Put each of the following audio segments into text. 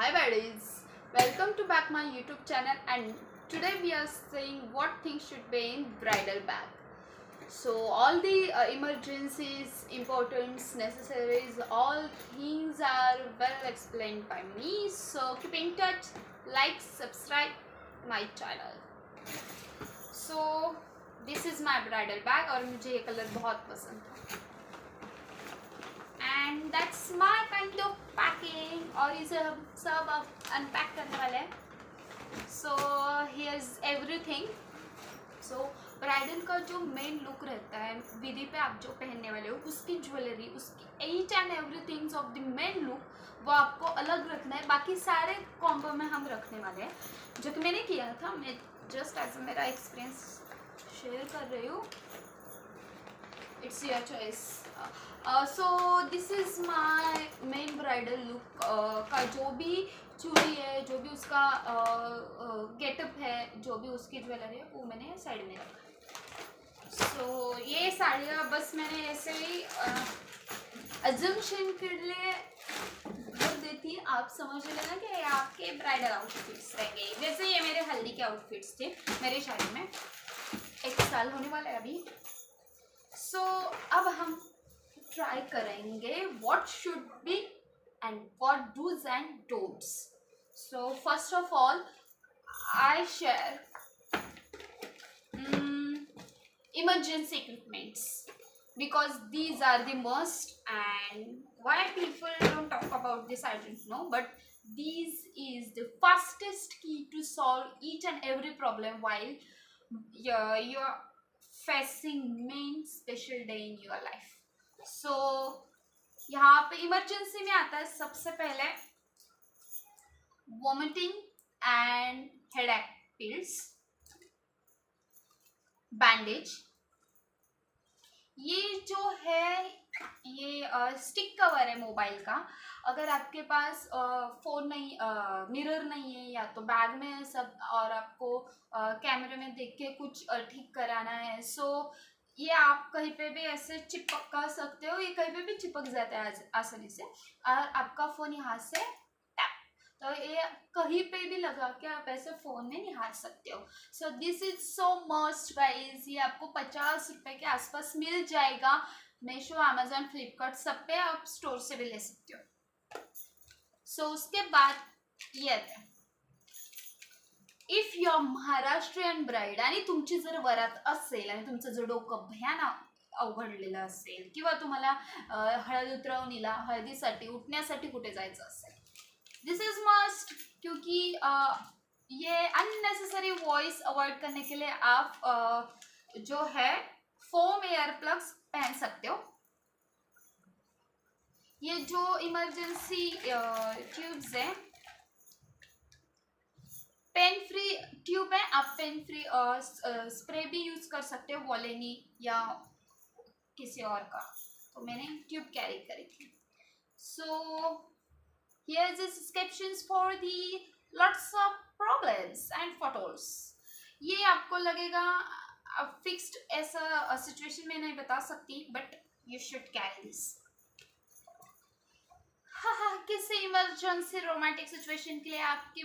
Hi buddies, welcome to back my YouTube channel, and today we are saying what things should be in bridal bag. So all the emergencies, importance, necessaries, all things are well explained by me. So keep in touch, like, subscribe my channel. So this is my bridal bag और मुझे ये colour बहुत पसंद था. And that's my kind of packing. और इसे हम सब अब अनपैक करने वाले हैं. So here's everything. So bridal का जो मेन लुक रहता है, विधि पे आप जो पहनने वाले हो, उसकी ज्वेलरी, उसकी each and everything's of the main look, वो आपको अलग रखना है. बाकी सारे कॉम्बो में हम रखने वाले हैं, जो कि मैंने किया था. मैं जस्ट एज मेरा एक्सपीरियंस शेयर कर रही हूँ. It's your choice. So this is my main bridal look का जो भी चूड़ी है, जो भी उसका गेटअप है, जो भी उसकी ज्वेलरी है, वो मैंने साइड में रखा. सो ये साड़ियाँ बस मैंने ऐसे ही अजम्पशन के लिए रख देती. आप समझ लेना कि ये आपके ब्राइडल आउटफिट्स रहेंगे. वैसे ये मेरे हल्दी के आउटफिट्स थे मेरी शादी में. 1 साल होने वाला है अभी. सो अब हम ट्राई करेंगे what should be and what do's and don'ts. So first of all, I share emergency equipments because these are the must, and why people don't talk about this I don't know, but this is the fastest key to solve each and every problem while you're facing main special day in your life. So यहाँ पे emergency में आता है सबसे पहले vomiting and headache pills, bandage. ये जो है ये स्टिक कवर है मोबाइल का. अगर आपके पास फ़ोन नहीं, मिरर नहीं है, या तो बैग में है सब, और आपको कैमरे में देख के कुछ ठीक कराना है, सो ये आप कहीं पे भी ऐसे चिपका सकते हो. ये कहीं पे भी चिपक जाता है आसानी से, और आपका फ़ोन यहाँ से टैप, तो ये कहीं पे भी लगा के आप ऐसे फ़ोन में निहार सकते हो. सो this is so must guys. ये आपको 50 रुपये के आसपास मिल जाएगा. मीशो, अमेजोन, फ्लिपकार्ट, सब पे आप स्टोर से भी ले सकते हो. सो उसके बाद ये इफ युअर महाराष्ट्रीयन ब्राईड आणि तुमची जर वरात असेल आणि तुमचं जर डोकं भयानक अवघडलेलं असेल, किंवा तुम्हाला हळद उतरवणीला, हळदीसाठी, उठण्यासाठी कुठे जायचं असेल, दिस इज मस्ट. क्योंकि ये अननेसेसरी वॉइस अवॉइड करने के लिए आप जो है फोम एयर प्लग्स पहन सकते हो. ये जो इमरजेंसी ट्यूब्स हैं, पेन फ्री ट्यूब है. आप पेन फ्री स्प्रे भी यूज कर सकते हो, वोलेनी या किसी और का. तो मैंने ट्यूब कैरी करी थी. So here is descriptions for the lots of problems and photos. ये आपको लगेगा फिक्स्ड, ऐसा सिचुएशन में नहीं बता सकती, but you should carry this. किसी इमरजेंसी रोमांटिक सिचुएशन के लिए आपकी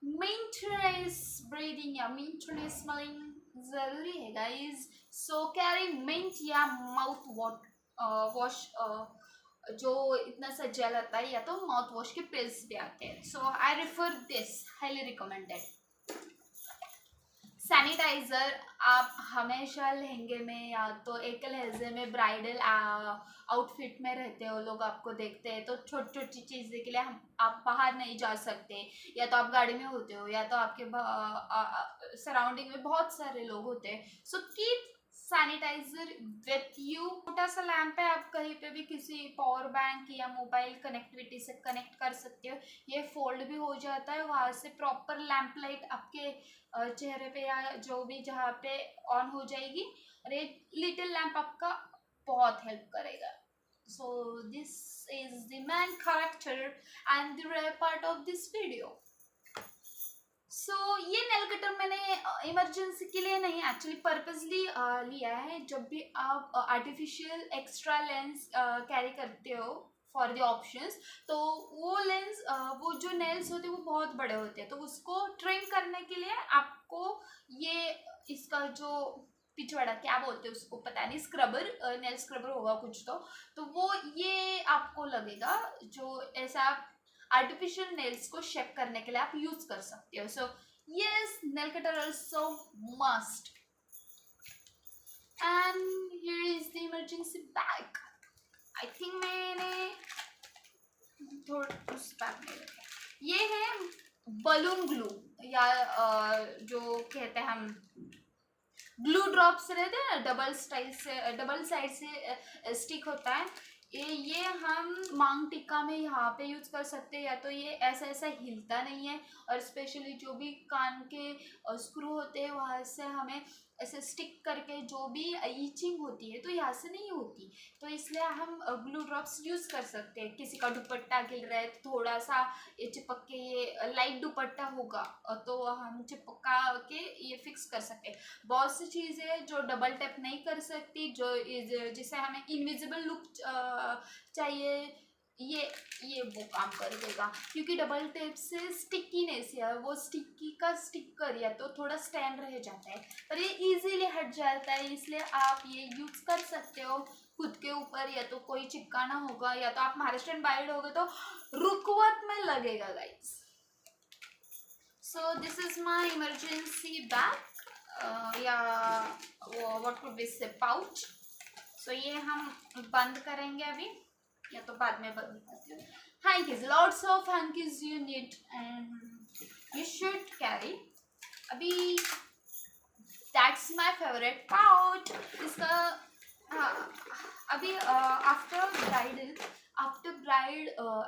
मेंटेनेंस ब्रीदिंग या मेंटेनेंस स्मेलिंग जरूरी है गाइज. सो कैरी मिंट या माउथ वॉश, जो इतना सा जेल आता है, या तो माउथ वॉश के पिल्स भी आते हैं. So I refer this, highly recommended. Sanitiser आप हमेशा लहंगे में या तो एक लहजे में ब्राइडल आउटफिट में रहते हो, लोग आपको देखते हैं, तो छोटी छोटी चीज़ें के लिए आप बाहर नहीं जा सकते, या तो आप गाड़ी में होते हो, या तो आपके सराउंडिंग में बहुत सारे लोग होते हैं. So keep sanitiser with you. छोटा सा लैंप है, आप कहीं पे भी किसी पावर बैंक या मोबाइल कनेक्टिविटी से कनेक्ट कर सकते हो. ये फोल्ड भी हो जाता है, वहाँ से प्रॉपर लैंप लाइट आपके चेहरे पे या जो भी जहाँ पे ऑन हो जाएगी. और एक लिटिल लैंप आपका बहुत हेल्प करेगा. So this is the main character and the rare part of this video. So ये नेल कटर मैंने इमरजेंसी के लिए नहीं, एक्चुअली पर्पसली लिया है. जब भी आप आर्टिफिशियल एक्स्ट्रा लेंस कैरी करते हो फॉर द ऑप्शंस, तो वो लेंस बिकॉज वो जो नेल्स होते हैं वो बहुत बड़े होते हैं, तो उसको ट्रिम करने के लिए आपको ये इसका जो पिछवाड़ा क्या बोलते हैं उसको पता नहीं, स्क्रबर, नेल स्क्रबर होगा कुछ, तो वो ये आपको लगेगा, जो ऐसा आर्टिफिशियल नेल्स को शेप करने के लिए आप यूज कर सकते हो. So yes, nail cutter also must. And here is the emergency bag. I think मैंने थोड़ा उस बैग में रखा. ये है बलून ग्लू, या जो कहते हैं हम ग्लू ड्रॉप्स रहते हैं ना, डबल साइड से स्टिक होता है. ये हम मांग टिक्का में यहाँ पे यूज कर सकते हैं, या तो ये ऐसा ऐसा हिलता नहीं है, और स्पेशली जो भी कान के स्क्रू होते हैं वहाँ से हमें ऐसे स्टिक करके जो भी ईचिंग होती है तो यहाँ से नहीं होती, तो इसलिए हम ग्लू ड्रॉप्स यूज कर सकते हैं. किसी का दुपट्टा गिर रहा है तो थोड़ा सा ये चिपक के, ये लाइट दुपट्टा होगा तो हम चिपका के ये फिक्स कर सकते हैं. बहुत सी चीज़ें जो डबल टैप नहीं कर सकती, जो जिसे हमें इनविजिबल लुक चाहिए, ये वो काम कर देगा, क्योंकि डबल टेप से स्टिकीनेस है, वो स्टिकी का स्टिकर या तो थोड़ा स्टैंड रह जाता है, पर ये इजीली हट जाता है. इसलिए आप ये यूज कर सकते हो खुद के ऊपर, या तो कोई चिपकाना होगा, या तो आप महाराष्ट्रियन बाइड होगे तो रुकवत में लगेगा guys. So this is my emergency bag, या व्हाट वुड बी से पाउच. सो ये हम बंद करेंगे अभी, या तो बाद में बंद करते हैं. hankies, lots of hankies you need and you should carry. अभी that's my favorite pouch. इसका अभी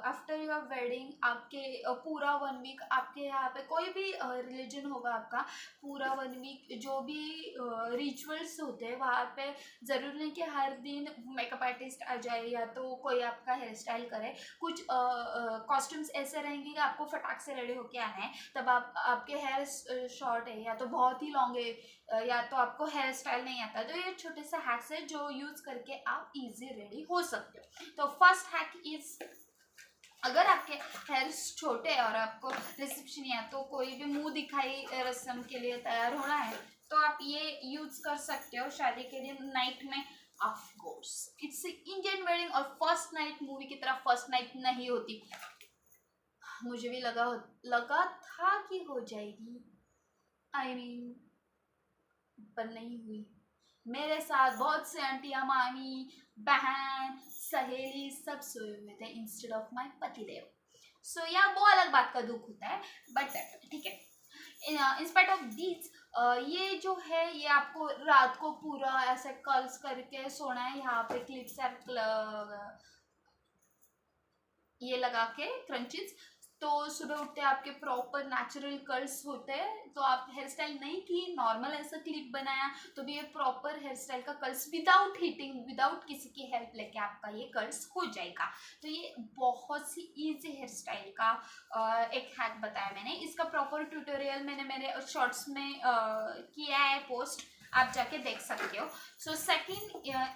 आफ्टर योर वेडिंग आपके पूरा 1 वीक आपके यहाँ पे कोई भी रिलीजन होगा आपका, पूरा 1 वीक जो भी रिचुअल्स होते हैं वहाँ पे ज़रूर नहीं कि हर दिन मेकअप आर्टिस्ट आ जाए या तो कोई आपका हेयर स्टाइल करे. कुछ कॉस्ट्यूम्स ऐसे रहेंगे कि आपको फटाक से रेडी होके आना है, तब आपके हेयर शॉर्ट है या तो बहुत ही लॉन्ग है, या तो आपको हेयर स्टाइल नहीं आता, तो ये छोटे से हैक्स है जो यूज करके आप इजी रेडी हो सकते हो. तो फर्स्ट हैक इज, अगर आपके हेयर छोटे हैं और आपको रिसेप्शन या तो कोई भी मुंह दिखाई रस्म के लिए तैयार होना है, तो आप ये यूज कर सकते हो शादी के दिन नाइट में. Of course it's Indian wedding, और फर्स्ट नाइट मूवी की तरह फर्स्ट नाइट नहीं होती. मुझे भी लगा था कि हो जाएगी, आई मीन पर नहीं हुई. मेरे साथ बहुत से आंटियां, मामी, बहन, सहेली सब सोए हुए थे इंस्टेड ऑफ माय पतिदेव. सो या वो अलग बात का दुख होता है, बट ठीक है. इन स्पाइट ऑफ दिस, ये जो है ये आपको रात को पूरा ऐसे कर्ल्स करके सोना है. यहाँ पे क्लिप्स ये लगा के क्रंचेस, तो सुबह उठते आपके प्रॉपर नेचुरल कर्ल्स होते हैं. तो आप हेयर स्टाइल नहीं की, नॉर्मल ऐसा क्लिप बनाया, तो भी ये प्रॉपर हेयर स्टाइल का कर्ल्स विदाउट हीटिंग, विदाउट किसी की हेल्प लेके आपका ये कर्ल्स हो जाएगा. तो ये बहुत सी इजी हेयर स्टाइल का एक हैक बताया मैंने. इसका प्रॉपर ट्यूटोरियल मैंने मेरे शॉर्ट्स में किया है पोस्ट, आप जाके देख सकते हो. So second,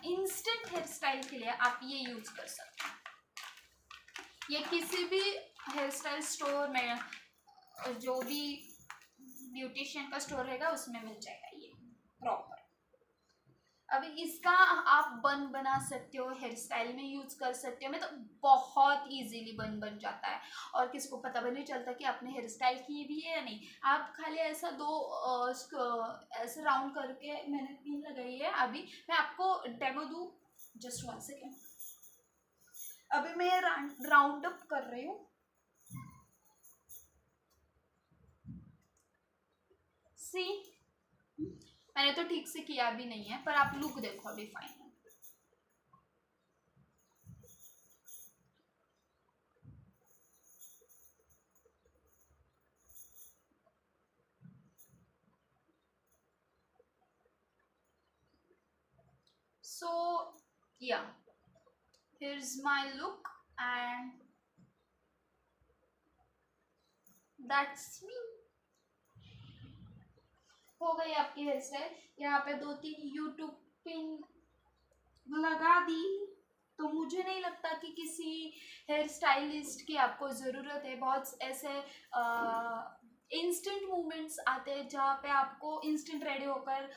instant hair style के लिए आप ये यूज कर सकते हो. ये किसी भी हेयर स्टाइल स्टोर में, जो भी ब्यूटिशियन का स्टोर रहेगा उसमें मिल जाएगा ये प्रॉपर. अभी इसका आप बन बना सकते हो, हेयर स्टाइल में यूज कर सकते हो. मैं तो बहुत इजीली बन जाता है, और किसी को पता भी नहीं चलता कि आपने हेयर स्टाइल की भी है या नहीं. आप खाली ऐसा ऐसे राउंड करके, मैंने 3 लगाई है. अभी मैं आपको डेमो दूँ, जस्ट 1 सेकेंड. अभी मैं राउंड अप कर रही हूँ. सी, मैंने तो ठीक से किया भी नहीं है, पर आप लुक देखो अभी फाइन है. सो या, here's my look and that's me. हो गई आपकी हेयर स्टाइल. यहाँ पे 2-3 यूट्यूब पिन लगा दी. तो मुझे नहीं लगता कि किसी हेयर स्टाइलिस्ट की आपको ज़रूरत है। बहुत ऐसे इंस्टेंट मूवमेंट्स आते हैं जहाँ पे आपको इंस्टेंट रेडी होकर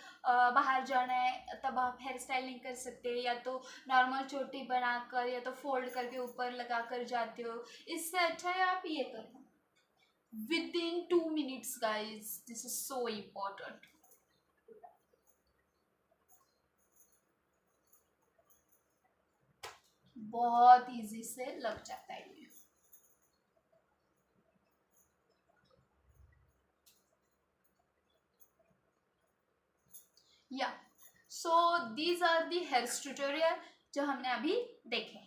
बाहर जाना है, तब आप हेयर स्टाइल नहीं कर सकते, या तो नॉर्मल चोटी बनाकर या तो फोल्ड करके ऊपर लगा कर जाते हो। इससे अच्छा है आप ये करो within 2 minutes, guys. This is so important. बहुत इजी से लग जाता है ये। या so these are the hairs tutorial जो हमने अभी देखे।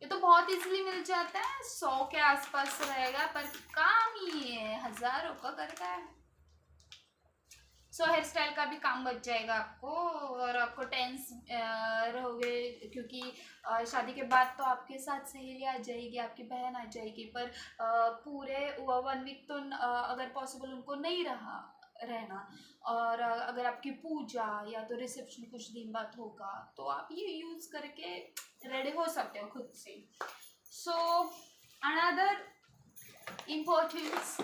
ये तो बहुत इजीली मिल जाता है, 100 के आसपास रहेगा, पर काम ही है हजारों का करता है। सो हेयर स्टाइल का भी काम बच जाएगा आपको, और आपको टेंस रहोगे, क्योंकि शादी के बाद तो आपके साथ सहेली आ जाएगी, आपकी बहन आ जाएगी, पर पूरे 1 वीक तो अगर पॉसिबल उनको नहीं रहना, और अगर आपकी पूजा या तो रिसेप्शन कुछ दिन बाद होगा, तो आप ये यूज़ करके रेडी हो सकते हो खुद से। So another importance,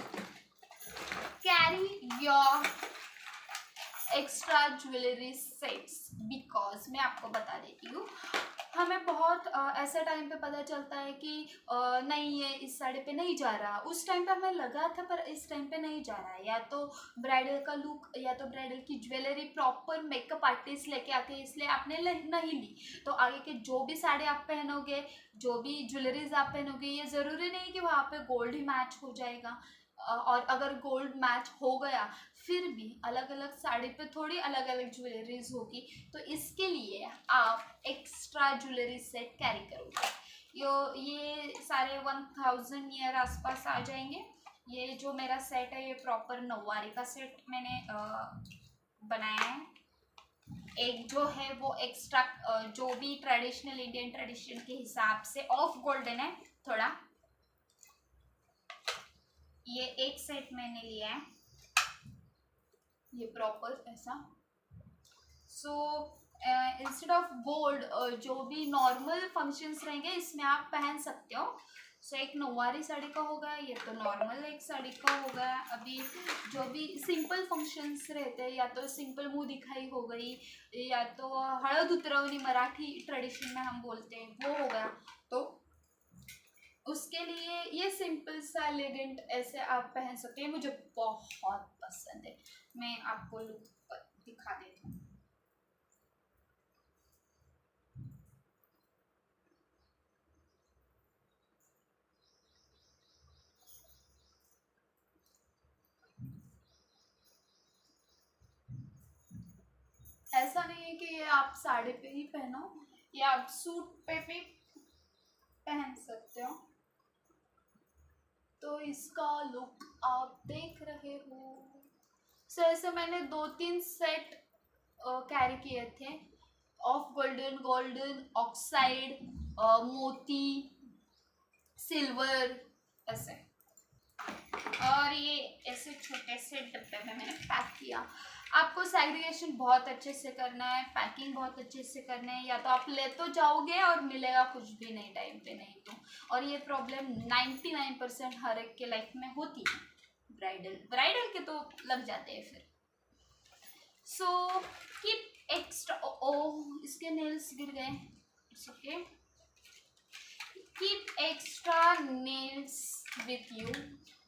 carry your extra jewellery sets, because मैं आपको बता देती हूँ, हमें बहुत ऐसा टाइम पे पता चलता है कि नहीं ये इस साड़ी पे नहीं जा रहा, उस टाइम पे हमें लगा था पर इस टाइम पे नहीं जा रहा है, या तो ब्राइडल का लुक या तो ब्राइडल की ज्वेलरी प्रॉपर मेकअप आर्टिस्ट लेके आते हैं, इसलिए आपने नहीं ली, तो आगे के जो भी साड़ी आप पहनोगे, जो भी ज्वेलरीज आप पहनोगे, ये ज़रूरी नहीं कि वहाँ पे गोल्ड ही मैच हो जाएगा, और अगर गोल्ड मैच हो गया फिर भी अलग अलग साड़ी पे थोड़ी अलग अलग ज्वेलरीज होगी, तो इसके लिए आप एक्स्ट्रा ज्वेलरी सेट कैरी करोगे। ये सारे 1000 ईयर आसपास आ जाएंगे। ये जो मेरा सेट है ये प्रॉपर 9वारी का सेट मैंने बनाया है। एक जो है वो एक्स्ट्रा जो भी ट्रेडिशनल इंडियन ट्रेडिशन के हिसाब से ऑफ गोल्डन है थोड़ा, ये एक सेट मैंने लिया है, ये प्रॉपर ऐसा। सो इंस्टेड ऑफ गोल्ड जो भी नॉर्मल फंक्शंस रहेंगे इसमें आप पहन सकते हो। सो एक 9वारी साड़ी का हो गया, ये तो नॉर्मल एक साड़ी का हो गया। अभी जो भी सिंपल फंक्शंस रहते हैं, या तो सिंपल मुंह दिखाई हो गई, या तो हळद उतरवणी मराठी ट्रेडिशन में हम बोलते हैं, वो हो गया, तो उसके लिए ये सिंपल सा एलिगेंट ऐसे आप पहन सकते हैं। मुझे बहुत पसंद है, मैं आपको लुक दिखा देती हूँ। ऐसा नहीं है कि ये आप साड़ी पे ही पहनो, ये आप सूट पे भी पहन सकते हो। तो इसका लुक आप देख रहे हो। सो ऐसे मैंने 2-3 सेट कैरी किए थे, ऑफ गोल्डन ऑक्साइड, मोती, सिल्वर, ऐसे, और ये ऐसे छोटे से डब्बे में मैंने पैक किया। आपको सेग्रीगेशन बहुत अच्छे से करना है, पैकिंग बहुत अच्छे से करना है, या तो आप ले तो जाओगे और मिलेगा कुछ भी नहीं टाइम पे, नहीं तो, और ये प्रॉब्लम 99% हर एक के लाइफ में होती है, ब्राइडल के तो लग जाते हैं फिर। सो कीप एक्स्ट्रा, इसके नेल्स गिर गए, it's okay, keep extra nails with you.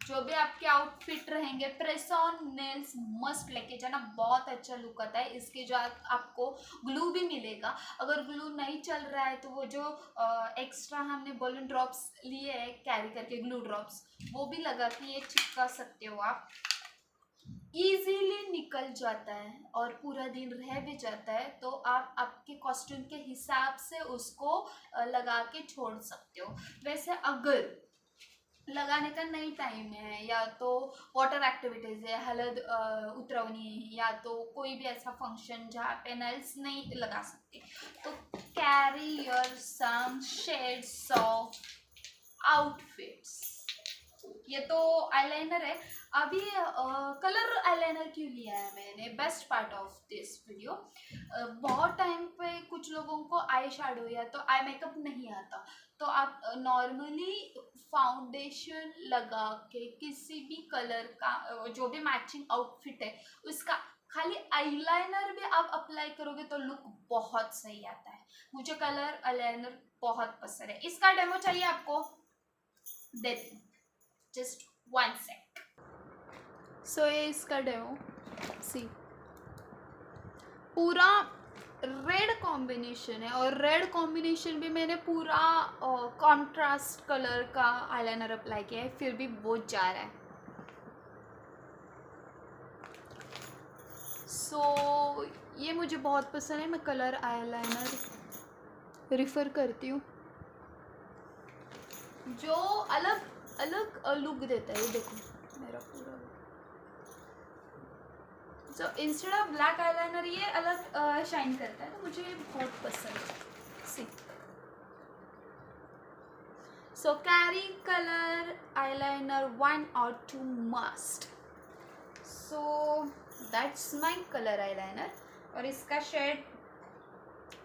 जो भी आपके आउटफिट रहेंगे, प्रेस ऑन नेल्स मस्ट लेके जाना, बहुत अच्छा लुक आता है। इसके जो आपको ग्लू भी मिलेगा, अगर ग्लू नहीं चल रहा है तो वो जो एक्स्ट्रा हमने बलून ड्रॉप्स लिए है कैरी करके, ग्लू ड्रॉप्स, वो भी लगा के ये चिपका सकते हो आप। इजीली निकल जाता है और पूरा दिन रह भी जाता है, तो आप आपके कॉस्ट्यूम के हिसाब से उसको लगा के छोड़ सकते हो। वैसे अगर लगाने का नहीं टाइम है, या तो वाटर एक्टिविटीज है, हलद उतरवनी है, या तो कोई भी ऐसा फंक्शन जहाँ पे नेल्स नहीं लगा सकते, तो carry your some shades of outfits. ये तो आईलाइनर है। अभी कलर आईलाइनर क्यों लिया है मैंने, best part of this video, बहुत टाइम पे कुछ लोगों को आई शेडो या तो आई मेकअप नहीं आता, तो आप नॉर्मली फाउंडेशन लगा के किसी भी कलर का जो भी मैचिंग आउटफिट है उसका खाली आईलाइनर भी आप अप्लाई करोगे तो लुक बहुत सही आता है। मुझे कलर आईलाइनर बहुत पसंद है। इसका डेमो चाहिए आपको, देती हूँ, जस्ट 1 सेक। सो ये इसका डेमो, सी पूरा रेड कॉम्बिनेशन है, और रेड कॉम्बिनेशन भी मैंने पूरा कॉन्ट्रास्ट कलर का आईलाइनर अप्लाई किया है, फिर भी वो जा रहा है। सो ये मुझे बहुत पसंद है, मैं कलर आईलाइनर रिफ़र करती हूँ जो अलग अलग लुक देता है। ये देखो मेरा पूरा, so instead of black eyeliner ये अलग शाइन करता है, तो मुझे ये बहुत पसंद है। See so carry colour eyeliner 1 or 2 must. So that's my colour eyeliner, और इसका शेड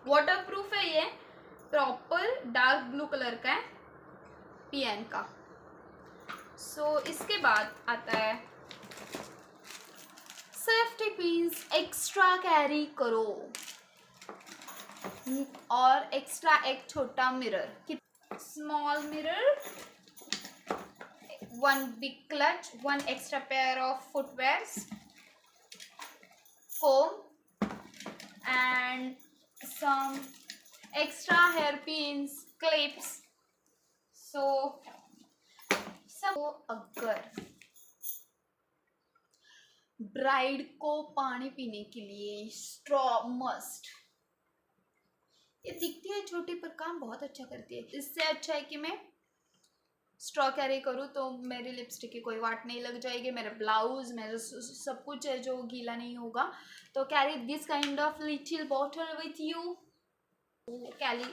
वाटर प्रूफ है, ये प्रॉपर डार्क ब्लू कलर का है, PN का। सो इसके बाद आता है सेफ्टी पिन्स, एक्स्ट्रा कैरी करो, और एक्स्ट्रा एक छोटा mirror, small mirror, 1 big clutch, 1 extra pair of footwears, comb and some extra hairpins, clips. So अगर ब्राइड को पानी पीने के लिए स्ट्रॉ मस्ट, ये दिखती है छोटी पर काम बहुत अच्छा करती है। इससे अच्छा है कि मैं स्ट्रॉ कैरी करूँ तो मेरी लिपस्टिक की कोई वाट नहीं लग जाएगी, मेरा ब्लाउज, मेरा सब कुछ है जो गीला नहीं होगा। तो carry this kind of little bottle with you, carry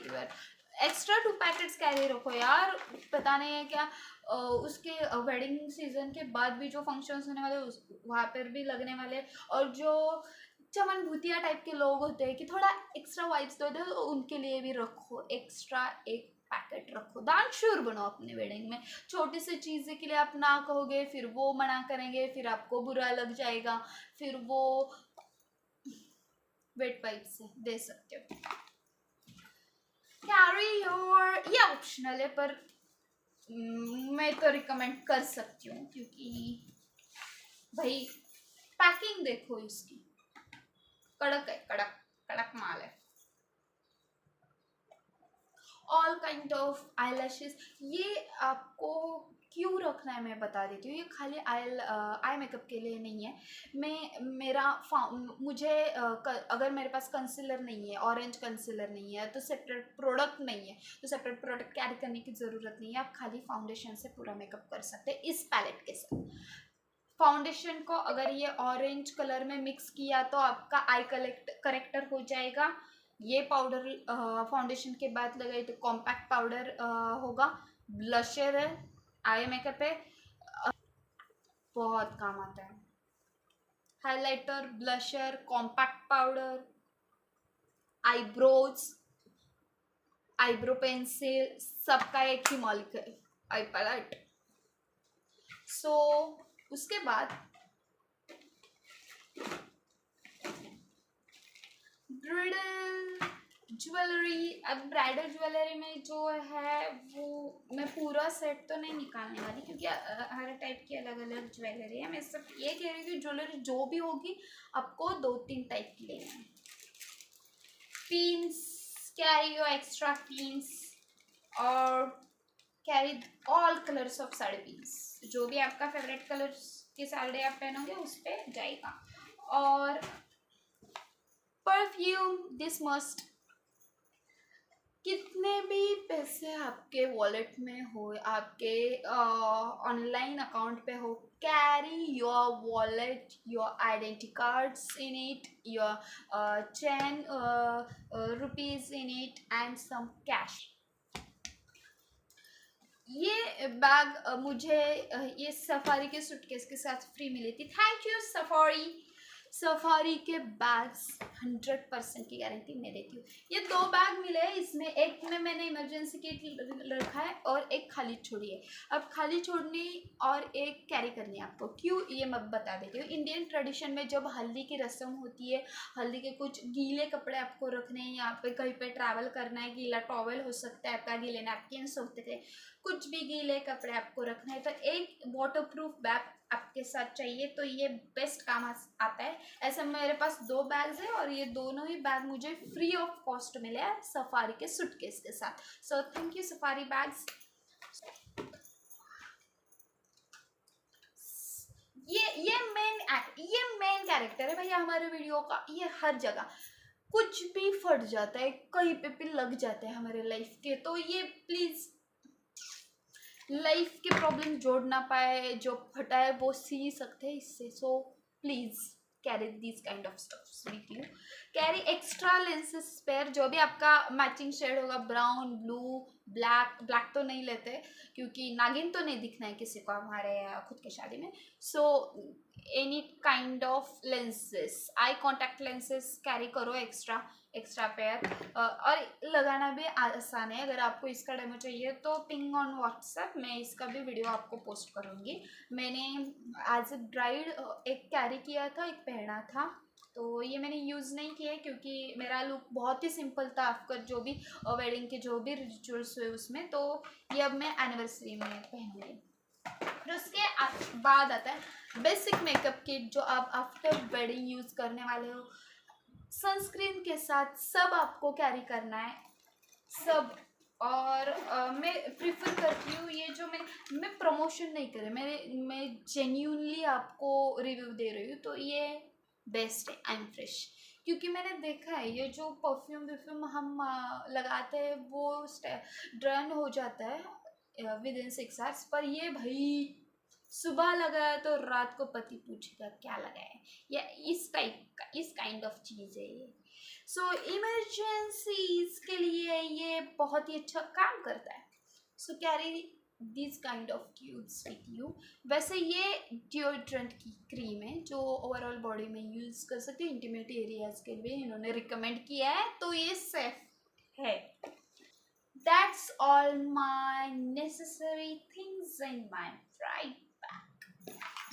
extra 2 packets carry रखो यार, पता नहीं है क्या उसके वेडिंग सीजन के बाद भी जो फंक्शंस होने वाले वहाँ पर भी लगने वाले, और जो चमन भूतिया टाइप के लोग होते हैं कि थोड़ा एक्स्ट्रा वाइब्स दो, तो उनके लिए भी रखो एक्स्ट्रा 1 पैकेट रखो, दानशूर बनो अपने वेडिंग में। छोटी सी चीज़ें के लिए आप ना कहोगे, फिर वो मना करेंगे, फिर आपको बुरा लग जाएगा, फिर वो वेट वाइप से दे सकते हो। कैरी योर, ये ऑप्शनल है पर मैं तो रिकमेंड कर सकती हूँ, क्योंकि भाई पैकिंग देखो इसकी, कड़क है, कड़क कड़क माल है। All kind of eye lashes, ये आपको क्यों रखना है मैं बता देती हूँ। ये खाली आई मेकअप के लिए नहीं है। मुझे अगर मेरे पास कंसीलर नहीं है, ऑरेंज कंसीलर नहीं है, तो सेपरेट प्रोडक्ट नहीं है, तो सेपरेट प्रोडक्ट कैरी करने की ज़रूरत नहीं है। आप खाली फाउंडेशन से पूरा मेकअप कर सकते हैं इस पैलेट के साथ। फाउंडेशन को अगर ये ऑरेंज कलर में मिक्स किया तो आपका आई करेक्टर हो जाएगा। ये पाउडर फाउंडेशन के बाद लगाई तो कॉम्पैक्ट पाउडर होगा। ब्लशर है, आई मेकअप है, बहुत काम आता है। Highlighter, blusher, compact powder, eyebrows, eyebrow pencil, सबका एक ही मॉलिक्यूल है, आई पैलेट। सो उसके बाद ब्राइडल ज्वेलरी। अब ब्राइडल ज्वेलरी में जो है वो मैं पूरा सेट तो नहीं निकालने वाली, क्योंकि हर टाइप की अलग अलग ज्वेलरी है। मैं सिर्फ ये कह रही हूँ कि ज्वेलरी जो भी होगी आपको 2-3 टाइप की लेना है। Pins, carry your extra pins, और carry all colours of sari pins, जो भी आपका फेवरेट कलर की साड़ी आप पहनोगे उस पर जाएगा। और परफ्यूम, दिस मस्ट, कितने भी पैसे आपके वॉलेट में हो, आपके ऑनलाइन अकाउंट पे हो, carry your wallet, your identity cards in it, your 10 rupees in it, and some cash. ये बैग मुझे ये सफारी के सूटकेस के साथ फ्री मिली थी। Thank you safari. सफारी के बैग्स 100% की गारंटी मैं देती हूँ। ये 2 बैग मिले हैं, इसमें एक में मैंने इमरजेंसी किट रखा है और एक खाली छोड़ी है। अब खाली छोड़नी और एक कैरी करनी है आपको, क्यों ये मैं बता देती हूँ। इंडियन ट्रेडिशन में जब हल्दी की रस्म होती है, हल्दी के कुछ गीले कपड़े आपको रखने हैं, यहाँ पे कहीं पे ट्रैवल करना है, गीला टॉवल हो सकता है आपका, गीले नैपकिन्स होते थे, कुछ भी गीले कपड़े आपको रखना है, तो एक वाटरप्रूफ बैग आपके साथ चाहिए, तो ये बेस्ट काम आता है। ऐसे मेरे पास 2 बैग्स हैं और ये दोनों ही बैग मुझे फ्री ऑफ कॉस्ट मिले हैं सफारी के सूटकेस के साथ। So thank you safari bags. ये मेन कैरेक्टर है भैया हमारे वीडियो का। ये हर जगह कुछ भी फट जाता है, कहीं पे भी लग जाते हैं हमारे लाइफ के, तो ये प्लीज लाइफ के प्रॉब्लम जोड़ ना पाए, जो फटा है वो सी सकते हैं इससे। So please carry this kind of stuffs with you. Carry extra lenses spare, जो भी आपका मैचिंग शेड होगा, ब्राउन, ब्लू, ब्लैक। ब्लैक तो नहीं लेते क्योंकि नागिन तो नहीं दिखना है किसी को हमारे खुद के शादी में। So any kind of lenses, eye contact lenses carry करो एक्स्ट्रा पेयर। और लगाना भी आसान है। अगर आपको इसका डेमो चाहिए तो पिंग ऑन व्हाट्सएप, मैं इसका भी वीडियो आपको पोस्ट करूँगी। मैंने एज ए ब्राइड एक कैरी किया था, एक पहना था, तो ये मैंने यूज़ नहीं किया क्योंकि मेरा लुक बहुत ही सिंपल था आफ्टर जो भी वेडिंग के जो भी रिचुअल्स हुए उसमें, तो ये अब मैं एनिवर्सरी में पहनूंगी। फिर उसके बाद आता है बेसिक मेकअप किट, जो आप आफ्टर वेडिंग यूज़ करने वाले हो। सनस्क्रीन के साथ सब आपको कैरी करना है, सब। और मैं प्रिफर करती हूँ ये जो मैं प्रमोशन नहीं कर रही, मैं जेन्यूनली आपको रिव्यू दे रही हूँ, तो ये बेस्ट है आई एम फ्रेश। क्योंकि मैंने देखा है ये जो परफ्यूम विफ्यूम हम लगाते हैं वो ड्रेन हो जाता है विद इन 6 आवर्स, पर ये भाई सुबह लगाया तो रात को पति पूछेगा क्या लगाया है, या इस टाइप का, इस काइंड ऑफ चीज़ है ये। सो इमरजेंसीज के लिए ये बहुत ही अच्छा काम करता है। So carry this kind of tubes with you. वैसे ये डिओड्रेंट की क्रीम है जो ओवरऑल बॉडी में यूज़ कर सकते हैं, इंटीमेट एरियाज के लिए इन्होंने रिकमेंड किया है, तो ये सेफ है। That's all my necessary things in my bride bag.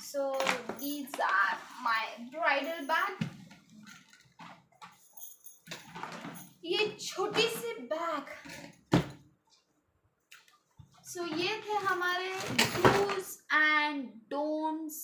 So these are my bridal bag. ये छोटी सी बैग। सो ये थे हमारे do's and don'ts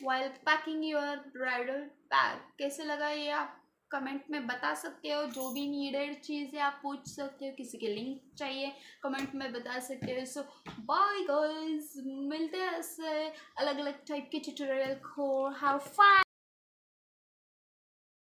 while packing your bridal bag। कैसे लगा ये आप कमेंट में बता सकते हो। जो भी नीडेड चीज़ें आप पूछ सकते हो, किसी के लिंक चाहिए कमेंट में बता सकते हो। सो बाय गाइस, मिलते हैं ऐसे अलग अलग टाइप के ट्यूटोरियल को। Have fun.